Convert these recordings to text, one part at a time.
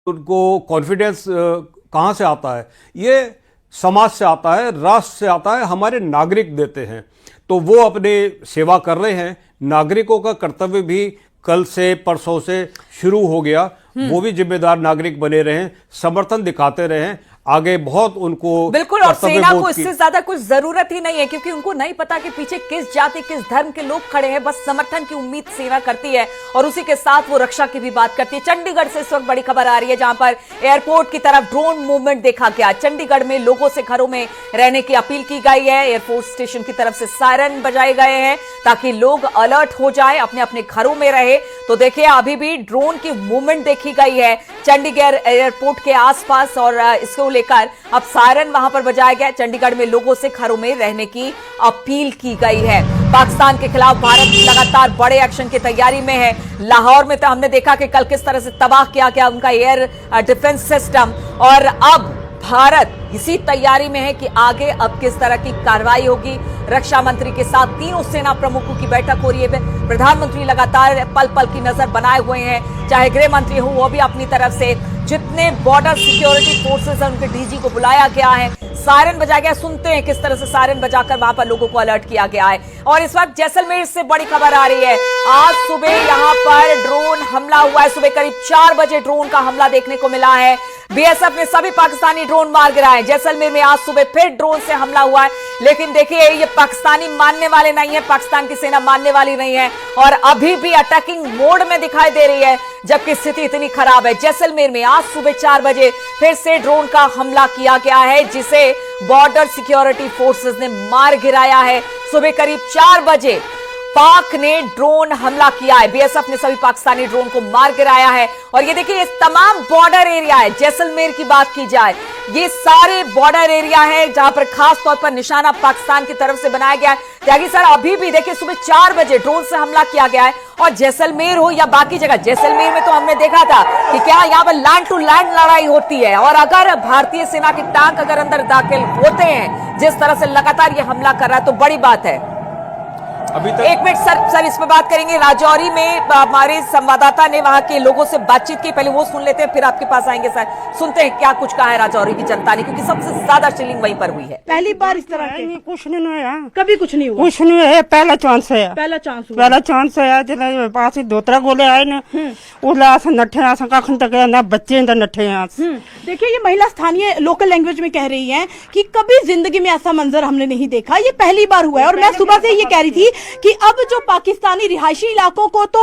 उनको कॉन्फिडेंस कहाँ से आता है? ये समाज से आता है, राष्ट्र से आता है, हमारे नागरिक देते हैं। तो वो अपने सेवा कर रहे हैं। नागरिकों का कर्तव्य भी कल से परसों से शुरू हो गया। वो भी जिम्मेदार नागरिक बने रहें, समर्थन दिखाते रहें, आगे बहुत उनको बिल्कुल। और सेना को इससे ज्यादा कुछ जरूरत ही नहीं है, क्योंकि उनको नहीं पता कि पीछे किस जाति किस धर्म के लोग खड़े हैं। बस समर्थन की उम्मीद सेना करती है और उसी के साथ वो रक्षा की भी बात करती है। चंडीगढ़ से इस वक्त बड़ी खबर आ रही है, जहां पर एयरपोर्ट की तरफ ड्रोन मूवमेंट देखा गया। चंडीगढ़ में लोगों से घरों में रहने की अपील की गई है। एयरफोर्स स्टेशन की तरफ से सायरन बजाए गए हैं ताकि लोग अलर्ट हो जाए, अपने अपने घरों में रहे। तो देखिए, अभी भी ड्रोन की मूवमेंट देखी गई है चंडीगढ़ एयरपोर्ट के आसपास, और इसको लेकर अब सायरन वहां पर बजाया गया। चंडीगढ़ में लोगों से घरों में रहने की अपील की गई है। पाकिस्तान के खिलाफ भारत लगातार बड़े एक्शन की तैयारी में है। लाहौर में तो हमने देखा कि कल किस तरह से तबाह किया गया उनका एयर डिफेंस सिस्टम, और अब भारत इसी तैयारी में है कि आगे अब किस तरह की कार्रवाई होगी। रक्षा मंत्री के साथ तीनों सेना प्रमुखों की बैठक हो रही है। प्रधानमंत्री लगातार पल पल की नजर बनाए हुए हैं। चाहे गृह मंत्री हो, वो भी अपनी तरफ से जितने बॉर्डर सिक्योरिटी फोर्सेस हैं उनके डीजी को बुलाया गया है। सायरन बजाया गया। सुनते हैं किस तरह से सायरन बजाकर वहां पर लोगों को अलर्ट किया गया है। और इस वक्त जैसलमेर से बड़ी खबर आ रही है। आज सुबह यहां पर ड्रोन हमला हुआ है। सुबह करीब 4 बजे ड्रोन का हमला देखने को मिला है। बीएसएफ ने सभी पाकिस्तानी ड्रोन मार गिराए। जैसलमेर में आज सुबह फिर ड्रोन से हमला हुआ है, लेकिन देखिए ये पाकिस्तानी मानने वाले नहीं है, पाकिस्तान की सेना मानने वाली नहीं है और अभी भी अटैकिंग मोड में दिखाई दे रही है, जबकि स्थिति इतनी खराब है। जैसलमेर में आज सुबह 4 बजे फिर से ड्रोन का हमला किया गया है, जिसे बॉर्डर सिक्योरिटी फोर्सेस ने मार गिराया है। सुबह करीब 4 बजे पाक ने ड्रोन हमला किया है। बीएसएफ ने सभी पाकिस्तानी ड्रोन को मार गिराया है। और ये देखिए, ये तमाम बॉर्डर एरिया है। जैसलमेर की बात की जाए, ये सारे बॉर्डर एरिया है जहां पर खास तौर पर निशाना पाकिस्तान की तरफ से बनाया गया है। त्यागी सर, अभी भी देखिए सुबह 4 बजे ड्रोन से हमला किया गया है। और जैसलमेर हो या बाकी जगह, जैसलमेर में तो हमने देखा था कि क्या यहाँ पर लैंड टू लैंड लड़ाई होती है, और अगर भारतीय सेना के टैंक अगर अंदर दाखिल होते हैं जिस तरह से लगातार ये हमला कर रहा है, तो बड़ी बात है। अभी तक एक मिनट सर इस पर बात करेंगे। राजौरी में हमारे संवाददाता ने वहां के लोगों से बातचीत की, पहले वो सुन लेते हैं फिर आपके पास आएंगे सर। सुनते हैं क्या कुछ कहा है राजौरी की जनता ने, क्योंकि सबसे ज्यादा शिलिंग वहीं पर हुई है। पहली बार इस तरह के कुछ नहीं हुआ, कभी कुछ नहीं हुआ। कुछ नहीं है, पहला चांस है, पहला चांस हुआ। पहला चांस है। जब पास दोतरा गोले आए ना, उला नठे आस कखन तक ना बच्चे अंदर नठे आस। देखिए, ये महिला स्थानीय लोकल लैंग्वेज में कह रही हैं कि कभी जिंदगी में ऐसा मंजर हमने नहीं देखा, ये पहली बार हुआ है। और मैं सुबह से ये कह रही थी कि अब जो पाकिस्तानी रिहायशी इलाकों को तो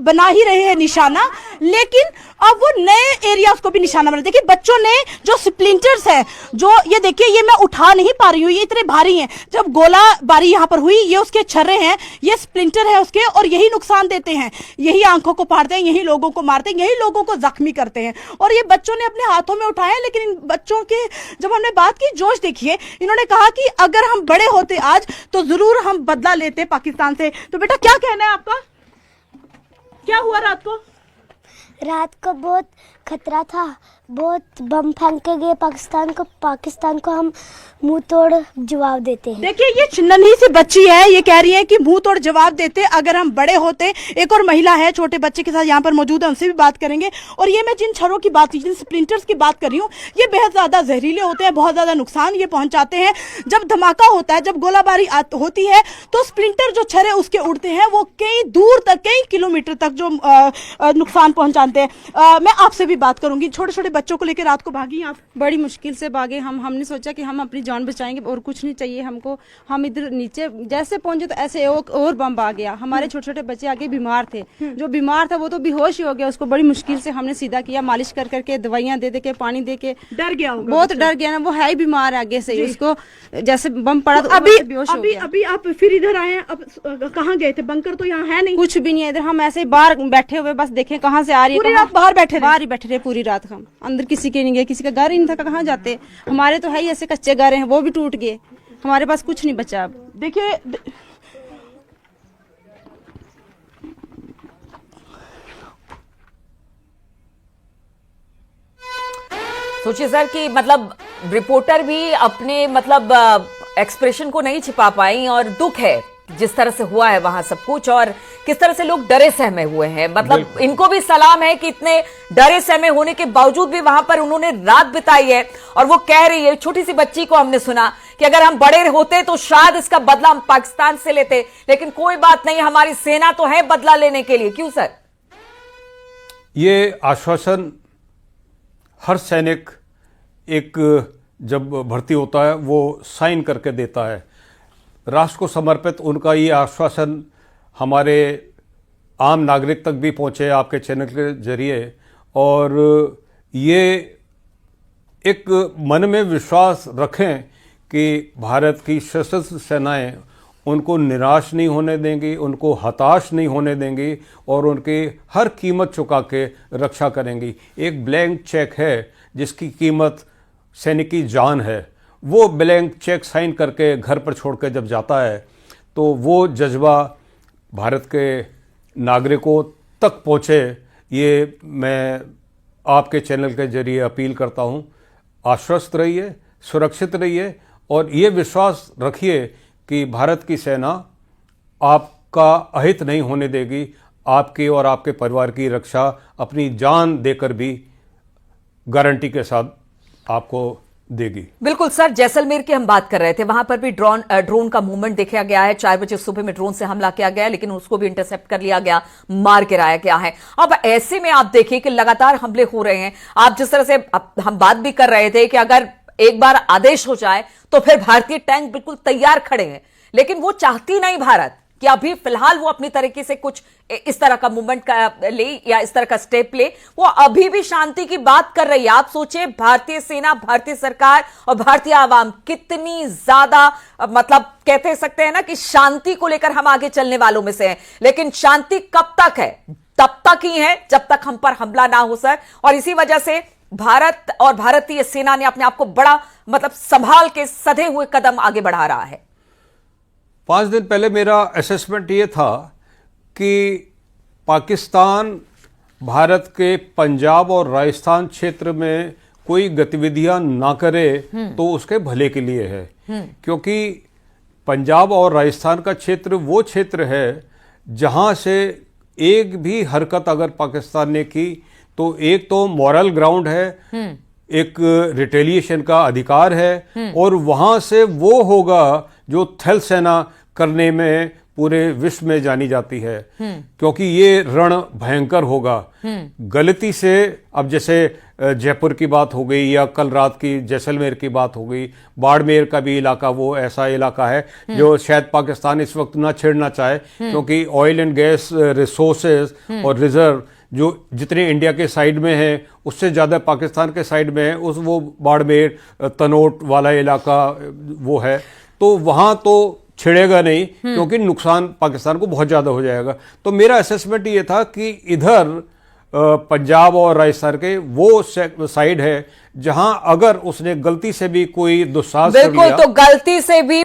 बना ही रहे हैं निशाना, लेकिन अब वो नए एरियाज को भी निशाना बना। देखिए, बच्चों ने जो स्प्लिंटर्स है, जो ये देखिए, ये मैं उठा नहीं पा रही हूँ, ये इतने भारी हैं। जब गोला बारी यहाँ पर हुई, ये उसके छर्रे हैं, ये स्प्लिंटर है उसके, और यही नुकसान देते हैं, यही आंखों को फाड़ते हैं, यही लोगों को मारते हैं, यही लोगों को जख्मी करते हैं। और ये बच्चों ने अपने हाथों में उठाए। लेकिन इन बच्चों के जब हमने बात की, जोश देखिए, इन्होंने कहा कि अगर हम बड़े होते आज तो जरूर हम बदला लेते पाकिस्तान से। तो बेटा, क्या कहना है आपका? क्या हुआ रात को? रात को बहुत खतरा था, बहुत बम फेंक के गए पाकिस्तान को हम मुंह तोड़ जवाब देते हैं। देखिए, ये नन्ही सी बच्ची है, ये कह रही है कि मुंह तोड़ जवाब देते अगर हम बड़े होते। एक और महिला है छोटे बच्चे के साथ यहाँ पर मौजूद है, उनसे भी बात करेंगे। और ये मैं जिन छर्रों की बात, जिन स्प्लिंटर्स की बात कर रही हूँ, ये बेहद ज्यादा जहरीले होते हैं, बहुत ज्यादा नुकसान ये पहुंचाते हैं। जब धमाका होता है, जब गोलाबारी होती है, तो स्प्लिंटर जो छर्रे उसके उड़ते हैं, वो कई दूर तक, कई किलोमीटर तक जो नुकसान पहुंचाते हैं। मैं आपसे भी बात करूंगी। छोटे छोटे बच्चों को लेकर रात को भागी आप? बड़ी मुश्किल से भागे हमने सोचा कि हम अपनी जान बचाएंगे और कुछ नहीं चाहिए हमको। हम इधर नीचे जैसे पहुंचे तो ऐसे और बम आ गया। हमारे छोटे छोटे बच्चे आगे बीमार थे, जो बीमार था वो तो बेहोश ही हो गया। उसको बड़ी मुश्किल से हमने सीधा किया, मालिश कर करके, दवाइयां दे के, पानी दे के। डर गया होगा, बहुत डर गया ना, वो है ही बीमार आगे से। उसको जैसे बम पड़ा तो अभी बेहोश हो गया। अभी आप फिर इधर आए हैं, अब कहाँ गए थे? बंकर तो यहाँ है नहीं, कुछ भी नहीं है इधर। हम ऐसे ही बाहर बैठे हुए, बस देखें कहाँ से आ रही है। पूरी रात बाहर बैठे रहे पूरी रात। हम अंदर किसी के नहीं गए, किसी का घर ही नहीं था, कहाँ जाते। हमारे तो है ही ऐसे कच्चे घर हैं, वो भी टूट गए, हमारे पास कुछ नहीं बचा अब। देखिए, सोचिए सर कि मतलब रिपोर्टर भी अपने मतलब एक्सप्रेशन को नहीं छिपा पाई, और दुख है जिस तरह से हुआ है वहां सब कुछ। और किस तरह से लोग डरे सहमे हुए हैं। मतलब इनको भी सलाम है कि इतने डरे सहमे होने के बावजूद भी वहां पर उन्होंने रात बिताई है। और वो कह रही है, छोटी सी बच्ची को हमने सुना कि अगर हम बड़े होते तो शायद इसका बदला हम पाकिस्तान से लेते, लेकिन कोई बात नहीं, हमारी सेना तो है बदला लेने के लिए। क्यों सर? ये आश्वासन हर सैनिक एक जब भर्ती होता है वो साइन करके देता है। राष्ट्र को समर्पित उनका ये आश्वासन हमारे आम नागरिक तक भी पहुंचे आपके चैनल के जरिए, और ये एक मन में विश्वास रखें कि भारत की सशस्त्र सेनाएं उनको निराश नहीं होने देंगी, उनको हताश नहीं होने देंगी और उनकी हर कीमत चुका के रक्षा करेंगी। एक ब्लैंक चेक है जिसकी कीमत सैनिक की जान है, वो ब्लैंक चेक साइन करके घर पर छोड़ के जब जाता है तो वो जज्बा भारत के नागरिकों तक पहुँचे, ये मैं आपके चैनल के जरिए अपील करता हूँ। आश्वस्त रहिए, सुरक्षित रहिए और ये विश्वास रखिए कि भारत की सेना आपका अहित नहीं होने देगी, आपकी और आपके परिवार की रक्षा अपनी जान देकर भी गारंटी के साथ आपको देगी। बिल्कुल सर, जैसलमेर की हम बात कर रहे थे, वहां पर भी ड्रोन का मूवमेंट देखा गया है। 4 बजे सुबह में ड्रोन से हमला किया गया, लेकिन उसको भी इंटरसेप्ट कर लिया गया, मार गिराया गया है। अब ऐसे में आप देखिए कि लगातार हमले हो रहे हैं। आप जिस तरह से हम बात भी कर रहे थे कि अगर एक बार आदेश हो जाए तो फिर भारतीय टैंक बिल्कुल तैयार खड़े हैं, लेकिन वो चाहती नहीं भारत कि अभी फिलहाल वो अपनी तरीके से कुछ इस तरह का मूवमेंट ले या इस तरह का स्टेप ले। वो अभी भी शांति की बात कर रही है। आप सोचिए, भारतीय सेना, भारतीय सरकार और भारतीय आवाम कितनी ज्यादा, मतलब कहते सकते हैं ना कि शांति को लेकर हम आगे चलने वालों में से हैं। लेकिन शांति कब तक है? तब तक ही है जब तक हम पर हमला ना हो सर। और इसी वजह से भारत और भारतीय सेना ने अपने आप को बड़ा मतलब संभाल के सधे हुए कदम आगे बढ़ा रहा है। 5 दिन पहले मेरा असेसमेंट ये था कि पाकिस्तान भारत के पंजाब और राजस्थान क्षेत्र में कोई गतिविधियां ना करे तो उसके भले के लिए है, क्योंकि पंजाब और राजस्थान का क्षेत्र वो क्षेत्र है जहां से एक भी हरकत अगर पाकिस्तान ने की तो एक तो मॉरल ग्राउंड है, एक रिटेलिएशन का अधिकार है, और वहां से वो होगा जो थल सेना करने में पूरे विश्व में जानी जाती है, क्योंकि ये रण भयंकर होगा। गलती से अब जैसे जयपुर की बात हो गई या कल रात की जैसलमेर की बात हो गई, बाड़मेर का भी इलाका वो ऐसा इलाका है जो शायद पाकिस्तान इस वक्त ना छेड़ना चाहे, क्योंकि ऑयल एंड गैस रिसोर्सेज और रिजर्व जो जितने इंडिया के साइड में है उससे ज़्यादा पाकिस्तान के साइड में है, उस वो बाड़मेर तनोट वाला इलाका वो है, तो वहाँ तो छिड़ेगा नहीं क्योंकि नुकसान पाकिस्तान को बहुत ज़्यादा हो जाएगा। तो मेरा असेसमेंट ये था कि इधर पंजाब और राजस्थान के वो साइड है जहां अगर उसने गलती से भी कोई दुस्साहस कर लिया, बिल्कुल, तो गलती से भी